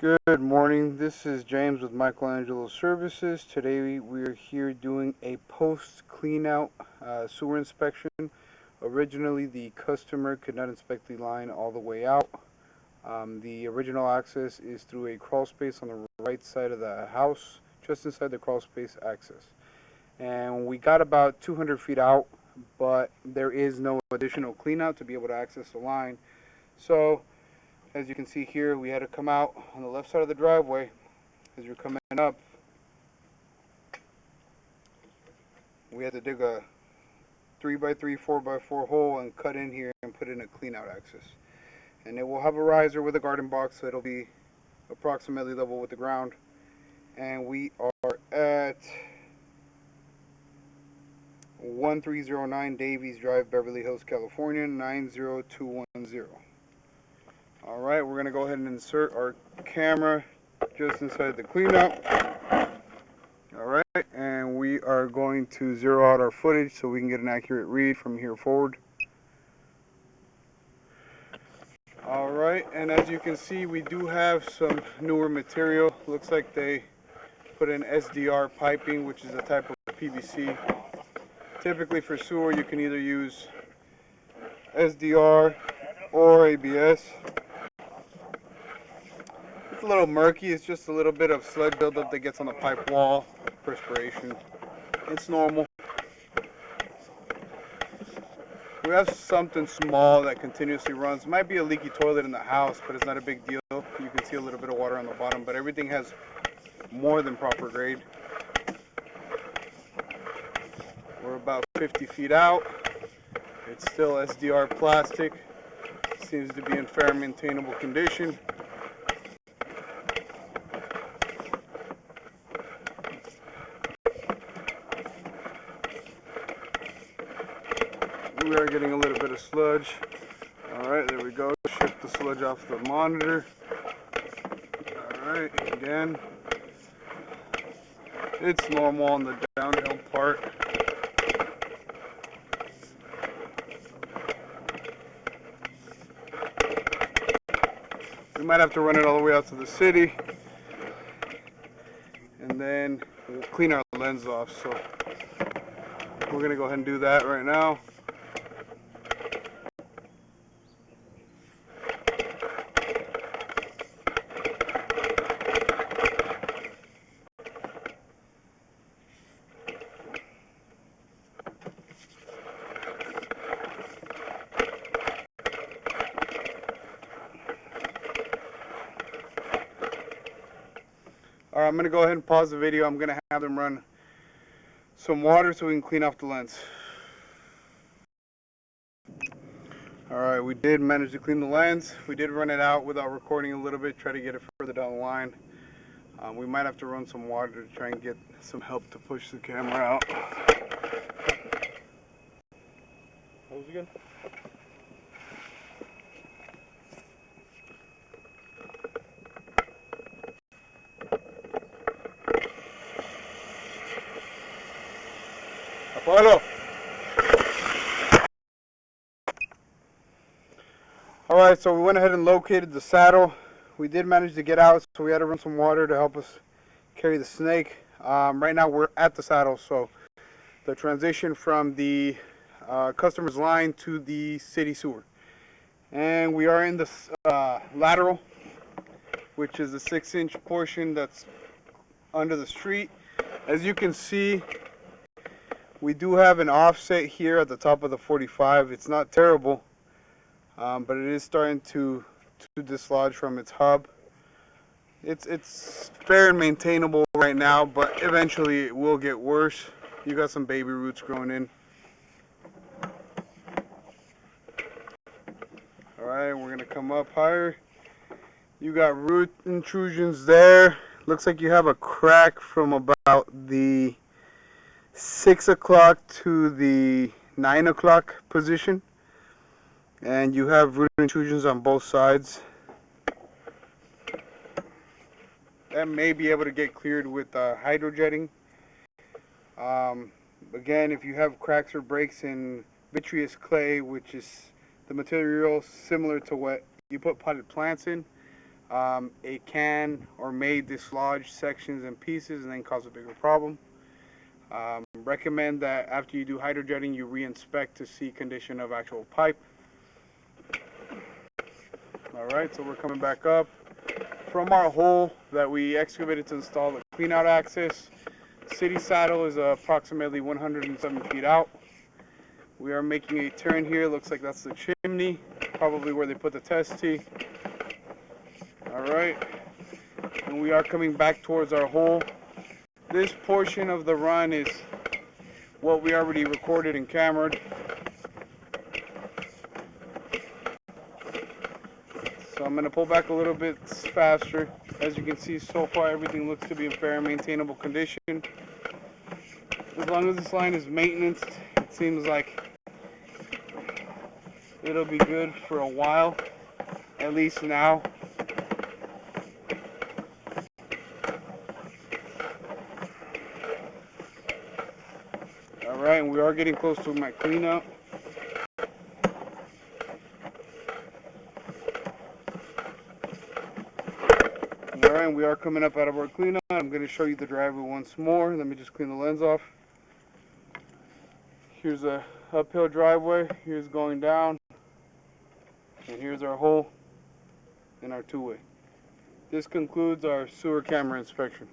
Good morning. This is James with Michelangelos Services. Today we are here doing a post clean out sewer inspection. Originally, the customer could not inspect the line all the way out. The original access is through a crawl space on the right side of the house, just inside the crawl space access. And we got about 200 feet out, but there is no additional clean out to be able to access the line. So as you can see here, we had to come out on the left side of the driveway. As you're coming up, we had to dig a 3x3, 4x4 hole and cut in here and put in a clean out access. And it will have a riser with a garden box, so it'll be approximately level with the ground. And we are at 1309 Davies Drive, Beverly Hills, California, 90210. Alright, we're going to go ahead and insert our camera just inside the cleanup. Alright, and we are going to zero out our footage so we can get an accurate read from here forward. Alright, and as you can see, we do have some newer material. Looks like they put in SDR piping, which is a type of PVC. Typically for sewer, you can either use SDR or ABS. It's a little murky. It's just a little bit of sludge buildup that gets on the pipe wall, perspiration. It's normal. We have something small that continuously runs. Might be a leaky toilet in the house, but it's not a big deal. You can see a little bit of water on the bottom, but everything has more than proper grade. We're about 50 feet out. It's still SDR plastic. Seems to be in fair maintainable condition. We are getting a little bit of sludge. Alright, there we go. Shift the sludge off the monitor. Alright, again. It's normal on the downhill part. We might have to run it all the way out to the city. And then we'll clean our lens off. So we're going to go ahead and do that right now. Alright, I'm going to go ahead and pause the video. I'm going to have them run some water so we can clean off the lens. Alright, we did manage to clean the lens. We did run it out without recording a little bit, try to get it further down the line. We might have to run some water to try and get some help to push the camera out. What was it again? Apollo! Alright, so we went ahead and located the saddle. We did manage to get out, so we had to run some water to help us carry the snake. Right now we're at the saddle, so the transition from the customer's line to the city sewer. And we are in the lateral, which is the 6-inch portion that's under the street. As you can see, we do have an offset here at the top of the 45. It's not terrible, but it is starting to dislodge from its hub. It's fair and maintainable right now, but eventually it will get worse. You got some baby roots growing in. Alright, we're gonna come up higher. You got root intrusions there. Looks like you have a crack from about the 6 o'clock to the 9 o'clock position, and you have root intrusions on both sides. That may be able to get cleared with hydrojetting. Again, if you have cracks or breaks in vitreous clay, which is the material similar to what you put potted plants in, it can or may dislodge sections and pieces and then cause a bigger problem. Recommend that after you do hydrojetting, you re-inspect to see condition of actual pipe. Alright, so we're coming back up. From our hole that we excavated to install the cleanout axis, city saddle is approximately 107 feet out. We are making a turn here. Looks like that's the chimney, probably where they put the test tee. Alright, and we are coming back towards our hole. This portion of the run is what we already recorded and cameraed. So I'm going to pull back a little bit faster. As you can see, so far everything looks to be in fair and maintainable condition. As long as this line is maintenanced, it seems like it'll be good for a while, at least now. Alright, and we are getting close to my cleanup. Alright, and we are coming up out of our cleanup. I'm going to show you the driveway once more. Let me just clean the lens off. Here's a uphill driveway. Here's going down. And here's our hole in our two-way. This concludes our sewer camera inspection.